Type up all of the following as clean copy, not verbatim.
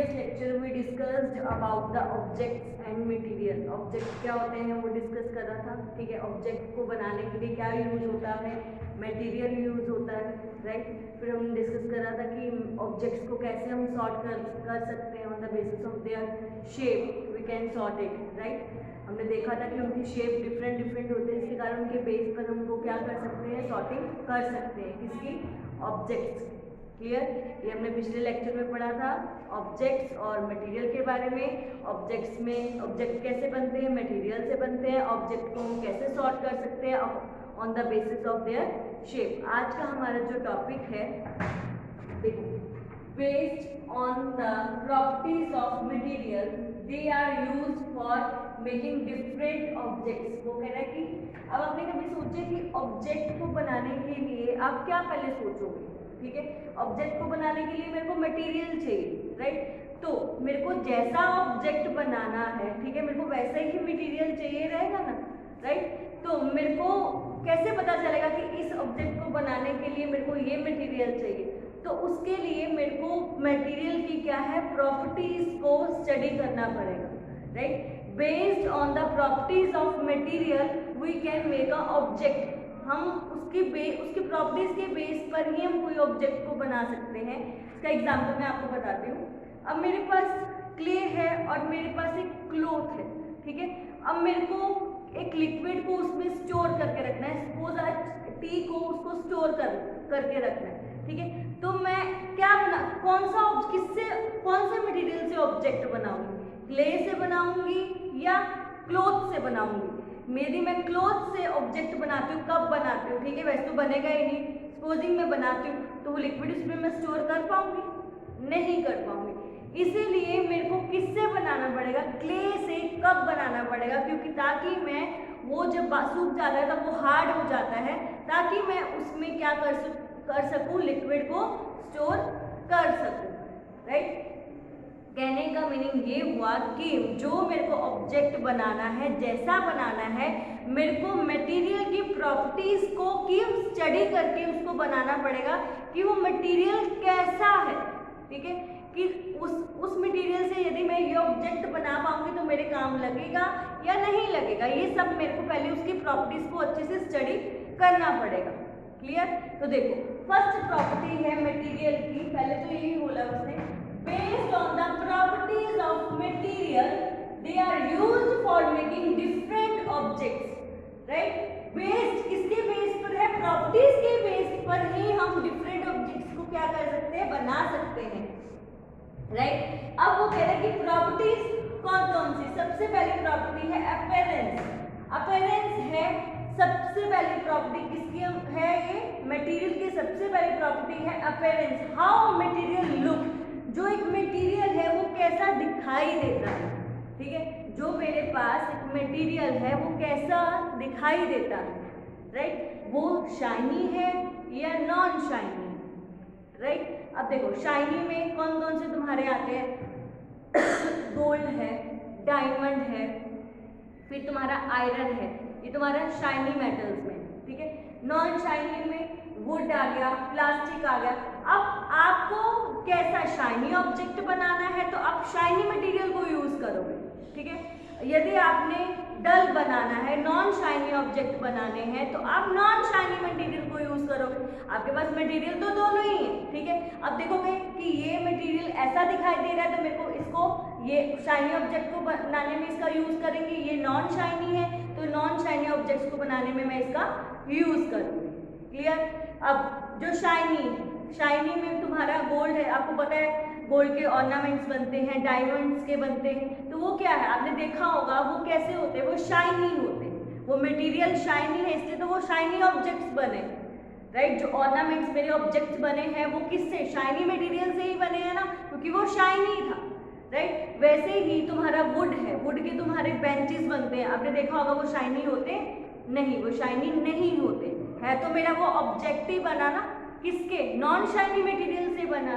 Previous lecture we discussed about the objects and material. Object क्या होते हैं वो डिस्कस कर रहा था, ठीक है। ऑब्जेक्ट को बनाने के लिए क्या यूज होता है, मटेरियल यूज होता है, राइट। फिर हम डिस्कस कर रहा था कि ऑब्जेक्ट्स को कैसे हम सॉर्ट कर सकते हैं on the basis of their shape, we can sort it, right. हमने देखा था कि उनकी शेप डिफरेंट होते हैं, इसके कारण उनके बेस पर हम उनको क्या कर सकते हैं, सॉर्टिंग कर सकते हैं, किसकी, ऑब्जेक्ट्स। क्लियर, ये हमने पिछले लेक्चर में पढ़ा था ऑब्जेक्ट्स और मटेरियल के बारे में। ऑब्जेक्ट्स में ऑब्जेक्ट कैसे बनते हैं, मटेरियल से बनते हैं। ऑब्जेक्ट को हम कैसे सॉर्ट कर सकते हैं on the basis of their shape. आज का हमारा जो टॉपिक है, देखो, based on the properties of material they are used for making different objects. वो कह रहा है कि अब आपने कभी सोचे कि ऑब्जेक्ट को बनाने के लिए आप क्या पहले सोचोगे, ठीक है। ऑब्जेक्ट को बनाने के लिए मेरे को मटेरियल चाहिए, राइट। तो मेरे को जैसा ऑब्जेक्ट बनाना है, ठीक है, मेरे को वैसा ही मटेरियल चाहिए रहेगा ना, राइट। तो मेरे को कैसे पता चलेगा कि इस ऑब्जेक्ट को बनाने के लिए मेरे को ये मटेरियल चाहिए, तो उसके लिए मेरे को मटेरियल की क्या है, प्रॉपर्टीज को स्टडी करना पड़ेगा, right. Based on the properties of material we can make a object. हम उसकी प्रॉपर्टीज के बेस पर ही हम कोई ऑब्जेक्ट को बना सकते हैं। इसका एग्जांपल मैं आपको बताती हूँ। अब मेरे पास क्ले है और मेरे पास एक क्लॉथ है, ठीक है। अब मेरे को एक लिक्विड को उसमें स्टोर करके रखना है, सपोज आज टी को उसको स्टोर करके रखना है, ठीक है। तो मैं क्या कौन से मटेरियल से ऑब्जेक्ट बनाऊंगी, क्ले से बनाऊंगी या क्लॉथ से बनाऊंगी। मेरी मैं क्लॉथ से ऑब्जेक्ट बनाती हूँ, कब बनाती हूँ, ठीक है, वैसे तो बनेगा ही नहीं। सपोजिंग मैं बनाती हूँ तो वो लिक्विड उसमें मैं स्टोर कर पाऊंगी, नहीं कर पाऊंगी। इसीलिए मेरे को किससे बनाना पड़ेगा, क्ले से। कब बनाना पड़ेगा, क्योंकि ताकि मैं वो जब सूख जाता है तब वो हार्ड हो जाता है, ताकि मैं उसमें क्या कर सकूँ, लिक्विड को स्टोर कर सकूँ, राइट। कहने का मीनिंग ये हुआ कि जो मेरे को ऑब्जेक्ट बनाना है, जैसा बनाना है, मेरे को मटेरियल की प्रॉपर्टीज को की स्टडी करके उसको बनाना पड़ेगा कि वो मटेरियल कैसा है, ठीक है। कि उस मटेरियल से यदि मैं ये ऑब्जेक्ट बना पाऊंगी तो मेरे काम लगेगा या नहीं लगेगा, ये सब मेरे को पहले उसकी प्रॉपर्टीज को अच्छे से स्टडी करना पड़ेगा। क्लियर। तो देखो, फर्स्ट प्रॉपर्टी है मटेरियल की, पहले तो यही बोला उसने, based on the properties of material they are used for making different objects, right। based किसके बेस पर है, प्रॉपर्टीज के बेस पर ही हम डिफरेंट ऑब्जेक्ट्स को क्या कर सकते हैं, बना सकते हैं, राइट। अब वो कह रहे हैं कि प्रॉपर्टीज कौन सी। सबसे पहली प्रॉपर्टी है अपीयरेंस। अपीयरेंस है सबसे पहली प्रॉपर्टी, किसकी है, ये मटेरियल की सबसे पहली प्रॉपर्टी है अपीयरेंस। हाउ मटेरियल लुक, जो एक मटेरियल है वो कैसा दिखाई देता है, ठीक है। जो मेरे पास एक मटेरियल है वो कैसा दिखाई देता है, राइट। वो शाइनी है या नॉन शाइनी, राइट। अब देखो, शाइनी में कौन से तुम्हारे आते हैं, गोल्ड है, डायमंड है, फिर तुम्हारा आयरन है, ये तुम्हारा शाइनी मेटल्स में, ठीक है। नॉन शाइनी में वुड आ गया, प्लास्टिक आ गया। अब आपको कैसा शाइनी ऑब्जेक्ट बनाना है तो आप शाइनी मटेरियल को यूज करोगे, ठीक है। यदि आपने डल बनाना है, नॉन शाइनी ऑब्जेक्ट बनाने हैं तो आप नॉन शाइनी मटेरियल को यूज करोगे। आपके पास मटेरियल तो दोनों ही है, ठीक है। अब देखोगे कि ये मटेरियल ऐसा दिखाई दे रहा है तो मेरे को इसको, ये शाइनी ऑब्जेक्ट को बनाने में इसका यूज करेंगे। ये नॉन शाइनी है तो नॉन शाइनी ऑब्जेक्ट्स को बनाने में मैं इसका यूज करूंगी। क्लियर। अब जो शाइनी में तुम्हारा गोल्ड है, आपको पता है गोल्ड के ऑर्नामेंट्स बनते हैं, डायमंड्स के बनते हैं, तो वो क्या है, आपने देखा होगा वो कैसे होते हैं, वो शाइनी होते हैं। वो मटेरियल शाइनी है इसलिए तो वो शाइनी ऑब्जेक्ट्स बने, राइट। जो ऑर्नामेंट्स मेरे ऑब्जेक्ट्स बने हैं वो किससे, शाइनी मटेरियल से ही बने हैं ना, क्योंकि वो शाइनी था, राइट। वैसे ही तुम्हारा वुड है, वुड के तुम्हारे बेंचेस बनते हैं, आपने देखा होगा वो शाइनी होते नहीं, वो शाइनी नहीं होते है, तो मेरा वो ऑब्जेक्ट ही बना ना किसके, नॉन शाइनी मटेरियल से बना।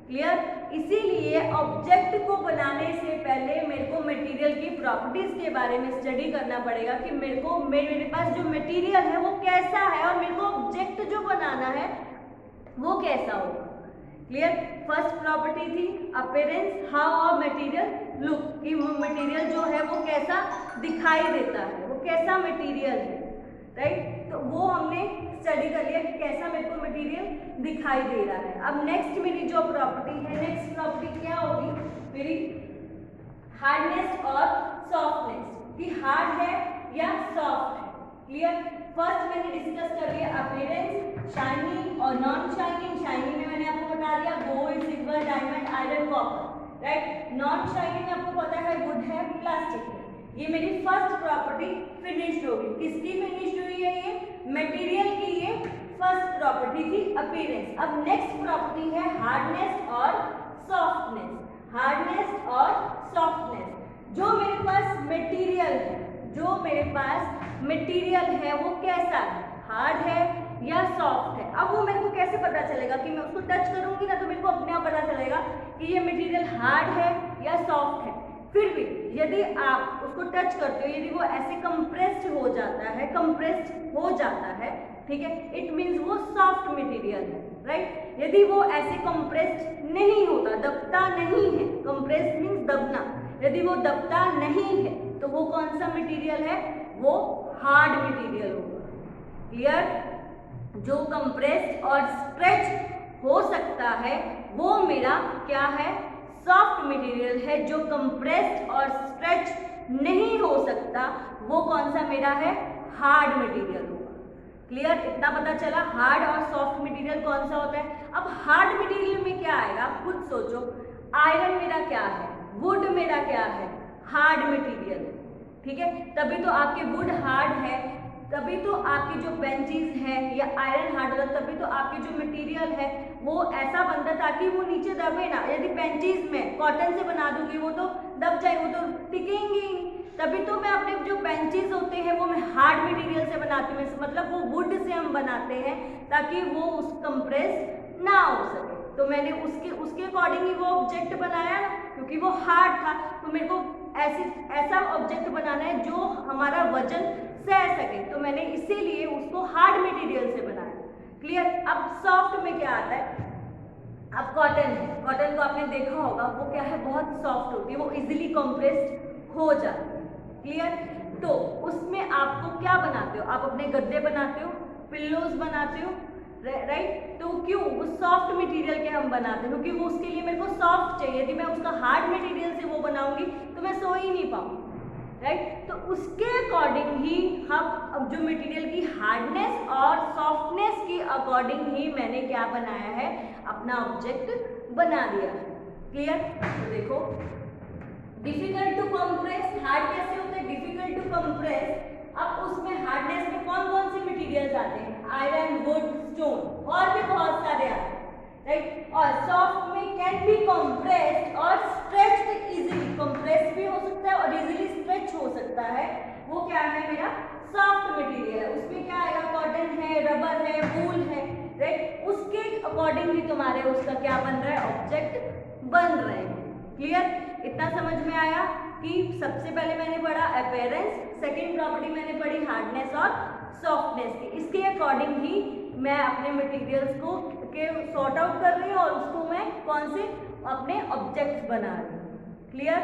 क्लियर। इसीलिए ऑब्जेक्ट को बनाने से पहले मेरे को मटेरियल की प्रॉपर्टीज के बारे में स्टडी करना पड़ेगा कि मेरे पास जो मटेरियल है वो कैसा है और मेरे को ऑब्जेक्ट जो बनाना है वो कैसा होगा। क्लियर। फर्स्ट प्रॉपर्टी थी appearance, how a material look, कि वो मटेरियल जो है वो कैसा दिखाई देता है, वो कैसा मटेरियल है, राइट। तो वो हमने स्टडी कर लिया कि कैसा मेरे को मटेरियल दिखाई दे रहा है। अब नेक्स्ट मेरी जो प्रॉपर्टी है, नेक्स्ट प्रॉपर्टी क्या होगी मेरी, हार्डनेस और सॉफ्टनेस, कि हार्ड है या सॉफ्ट है। क्लियर। फर्स्ट मैंने डिस्कस कर लिया अपीयरेंस, शाइनिंग और नॉन शाइनिंग। शाइनिंग में मैंने आपको बता दिया gold, silver, diamond, iron, copper, right. Non shining आपको पता है वुड है, प्लास्टिक है। ये मेरी फर्स्ट प्रॉपर्टी फिनिश्ड होगी। किसकी फिनिश्ड हुई है ये, मटेरियल की। ये फर्स्ट प्रॉपर्टी थी अपीयरेंस। अब नेक्स्ट प्रॉपर्टी है हार्डनेस और सॉफ्टनेस। हार्डनेस और सॉफ्टनेस, जो मेरे पास मटेरियल है, जो मेरे पास मटेरियल है वो कैसा है, हार्ड है या सॉफ्ट है। अब वो मेरे को कैसे पता चलेगा, कि मैं उसको टच करूंगी ना तो मेरे को अपने आप पता चलेगा कि ये मटेरियल हार्ड है या सॉफ्ट है। फिर भी यदि आप उसको टच करते हो, यदि वो ऐसे कंप्रेस्ड हो जाता है, कंप्रेस्ड हो जाता है, ठीक है, इट मीन्स वो सॉफ्ट मटेरियल है, राइट। यदि वो ऐसे कंप्रेस्ड नहीं होता, दबता नहीं है, कंप्रेस्ड मीन्स दबना, यदि वो दबता नहीं है तो वो कौन सा मटेरियल है, वो हार्ड मटेरियल होगा। क्लियर। जो कंप्रेस्ड और स्ट्रेच हो सकता है वो मेरा क्या है, सॉफ्ट मटेरियल है। जो कंप्रेस्ड और स्ट्रेच नहीं हो सकता वो कौन सा मेरा है, हार्ड मटेरियल होगा। क्लियर। इतना पता चला हार्ड और सॉफ्ट मटेरियल कौन सा होता है। अब हार्ड मटेरियल में क्या आएगा, आप खुद सोचो। आयरन मेरा क्या है, वुड मेरा क्या है, हार्ड मटेरियल, ठीक है। तभी तो आपके वुड हार्ड है, तभी तो आपकी जो बेंचेस है या आयरन हार्ड होता, तभी तो आपकी जो मटेरियल है वो ऐसा बनता ताकि वो नीचे दबे ना। यदि बेंचेस में कॉटन से बना दूंगी वो तो दब जाएगी, वो तो टिकेंगे ही। तभी तो मैं अपने जो बेंचेस होते हैं वो मैं हार्ड मटेरियल से बनाती हूँ, मतलब वो वुड से हम बनाते हैं ताकि वो उस कंप्रेस ना हो सके। तो मैंने उसके अकॉर्डिंग ही वो ऑब्जेक्ट बनाया ना, क्योंकि वो हार्ड था। तो मेरे को ऐसा ऑब्जेक्ट बनाना है जो हमारा वजन सह सके, तो मैंने इसीलिए उसको हार्ड मटेरियल से बनाया। क्लियर। अब सॉफ्ट में क्या आता है, अब कॉटन है, कॉटन को आपने देखा होगा वो क्या है, बहुत सॉफ्ट होती है, वो इजीली कंप्रेस्ड हो जाती है। क्लियर। तो उसमें आपको क्या बनाते हो, आप अपने गद्दे बनाते हो, पिल्लोज बनाते हो, राइट। तो क्यों, वो सॉफ्ट मटेरियल के हम बनाते हैं, क्योंकि वो उसके लिए मेरे को सॉफ्ट चाहिए। यदि मैं उसका हार्ड मटेरियल से वो बनाऊंगी तो मैं सो ही नहीं पाऊंगी, राइट। तो उसके अकॉर्डिंग ही हम अब जो मटेरियल की हार्डनेस और सॉफ्टनेस के अकॉर्डिंग ही मैंने क्या बनाया है, अपना ऑब्जेक्ट बना दिया है। क्लियर। तो देखो, डिफिकल्ट टू कंप्रेस, हार्ड कैसे होता है, डिफिकल्ट टू कंप्रेस। अब उसमें हार्डनेस में कौन कौन से मटेरियल्स आते हैं, आयरन, वुड, स्टोन, और भी बहुत सारे आते हैं, राइट। और सॉफ्ट में कैन बी कंप्रेस्ड और स्ट्रेच्ड इजीली, कंप्रेस भी हो सकता है और इजीली स्ट्रेच हो सकता है। वो क्या है, मेरा सॉफ्ट मटेरियल है। उसमें क्या आएगा, कॉटन है, रबर है, वूल है, राइट। उसके अकॉर्डिंग ही तुम्हारे उसका क्या बन रहा है, ऑब्जेक्ट बन रहे हैं। क्लियर। इतना समझ में आया कि सबसे पहले मैंने पढ़ा अपीयरेंस, सेकेंड प्रॉपर्टी मैंने पढ़ी हार्डनेस और सॉफ्टनेस की। इसके अकॉर्डिंग ही मैं अपने मटेरियल्स को के सॉर्ट आउट कर रही हूँ और उसको मैं कौन से अपने ऑब्जेक्ट्स बना रही हूँ। क्लियर।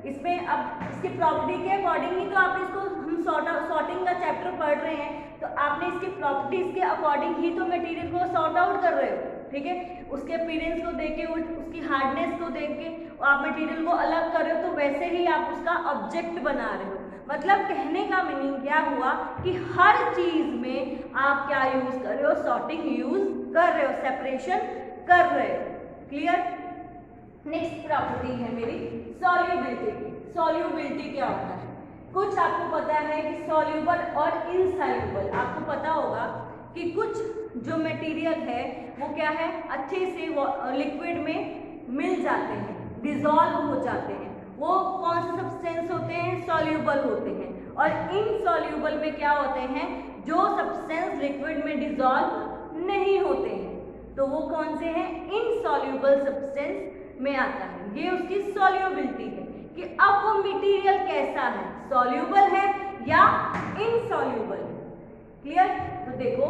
इसमें अब इसके प्रॉपर्टी के अकॉर्डिंग ही तो आप इसको, हम सॉर्टिंग का चैप्टर पढ़ रहे हैं तो आपने इसके प्रॉपर्टीज के अकॉर्डिंग ही तो मटेरियल को सॉर्ट आउट कर रहे हो, ठीक है। उसके अपीयरेंस को देख के, उसकी हार्डनेस को देख के आप मटेरियल को अलग कर रहे हो, तो वैसे ही आप उसका ऑब्जेक्ट बना रहे हो। मतलब कहने का मीनिंग क्या हुआ कि हर चीज में आप क्या यूज कर रहे हो, सॉर्टिंग यूज कर रहे हो, सेपरेशन कर रहे हो। क्लियर। नेक्स्ट प्रॉपर्टी है मेरी सॉल्युबिलिटी। सॉल्युबिलिटी क्या होता है, कुछ आपको पता है कि सॉल्युबल और इनसॉल्युबल। आपको पता होगा कि कुछ जो मटेरियल है वो क्या है, अच्छे से लिक्विड में मिल जाते हैं, डिसॉल्व हो जाते हैं। वो कौन से सब्सटेंस होते हैं, सॉल्युबल होते हैं। और इनसॉल्युबल में क्या होते हैं, जो सब्सटेंस लिक्विड में डिसॉल्व नहीं होते हैं, तो वो कौन से हैं, इनसॉल्युबल सब्सटेंस में आता है। ये उसकी सॉल्युबिलिटी है कि अब वो मटेरियल कैसा है, सॉल्युबल है या इनसॉल्युबल है। क्लियर। तो देखो,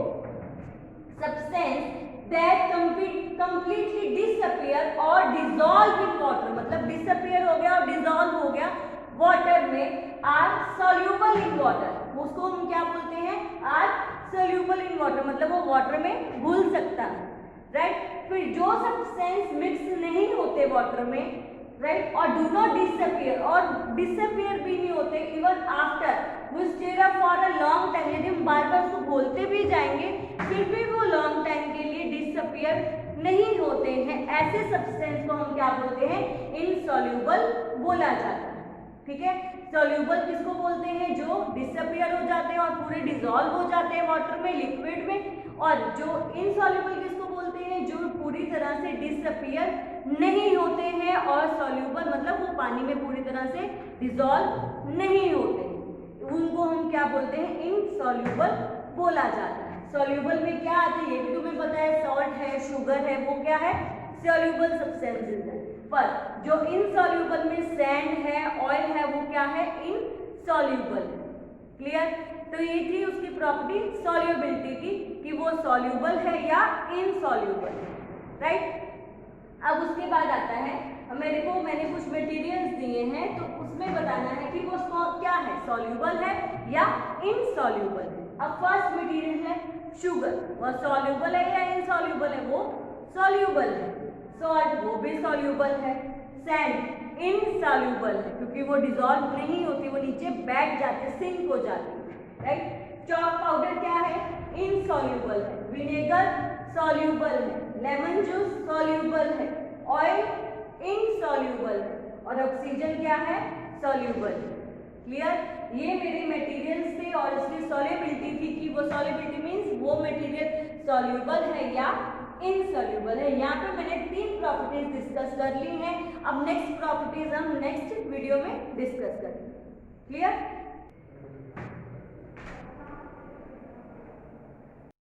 सब्सटेंस दैट कंप्लीटली डिसअपियर और डिसॉल्व इन वाटर, मतलब डिसअपियर हो गया और डिसॉल्व हो गया वाटर में, आर सॉल्यूबल इन वाटर, उसको हम क्या बोलते हैं, आर सॉल्यूबल इन वाटर, मतलब वो वाटर में घुल सकता है, राइट। फिर जो सब्सटेंस मिक्स नहीं होते वाटर में, राइट, और डू नॉट डिसअपियर, और डिसअपियर भी नहीं होते इवन आफ्टर वो stay for a long time, यदि हम बार बार उसको बोलते भी जाएंगे फिर भी वो लॉन्ग टाइम के लिए डिसअपियर नहीं होते हैं, ऐसे सब्सटेंस को हम क्या बोलते हैं, इनसॉल्यूबल बोला जाता है, ठीक है। सॉल्यूबल किसको बोलते हैं, जो डिसअपियर हो जाते हैं और पूरे डिसॉल्व हो जाते हैं वाटर में, लिक्विड में, और जो इनसॉल्यूबल किसको बोलते हैं, जो पूरी तरह से डिसअपियर नहीं होते हैं, और सॉल्यूबल मतलब वो पानी में पूरी तरह से डिसॉल्व नहीं होते हैं, उनको हम क्या बोलते हैं, इनसॉल्यूबल बोला जाता है। सॉल्यूबल में क्या आते हैं ये भी तुम्हें पता है, सॉल्ट है, शुगर है, वो क्या है, सॉल्यूबल सब्सटेंसेस है, पर जो इनसॉल्यूबल में सैंड है, ऑयल है, वो क्या है, इनसॉल्यूबल। क्लियर। तो ये थी उसकी प्रॉपर्टी सॉल्युबिलिटी की, कि वो सॉल्यूबल है या इनसॉल्यूबल है, राइट। अब उसके बाद आता है, मैंने कुछ मटेरियल्स दिए हैं, तो उसमें बताना है कि वो क्या है, सॉल्यूबल है या इनसॉल्यूबल है। अब फर्स्ट मटेरियल है शुगर, वो सॉल्यूबल है या इनसॉल्यूबल है, वो सॉल्यूबल है। सॉल्ट, वो भी सॉल्यूबल है। सैंड इनसॉल्यूबल है, क्योंकि वो डिसॉल्व नहीं होती, वो नीचे बैठ जाते, सिंक हो जाती है, राइट। चॉक पाउडर क्या है, इनसॉल्यूबल है। विनेगर सॉल्यूबल है। लेमन जूस सॉल्यूबल है। ऑयल इनसॉल्यूबल है, और ऑक्सीजन क्या है, सॉल्यूबल है। क्लियर। ये मेरे मटेरियल्स थे और इसकी सॉल्युबिलिटी थी, कि वो सॉल्युबिलिटी मींस वो मटेरियल सॉल्यूबल है या इनसॉल्यूबल है। यहाँ पे मैंने 3 प्रॉपर्टीज डिस्कस कर ली हैं। अब नेक्स्ट प्रॉपर्टीज हम नेक्स्ट वीडियो में डिस्कस करेंगे। क्लियर।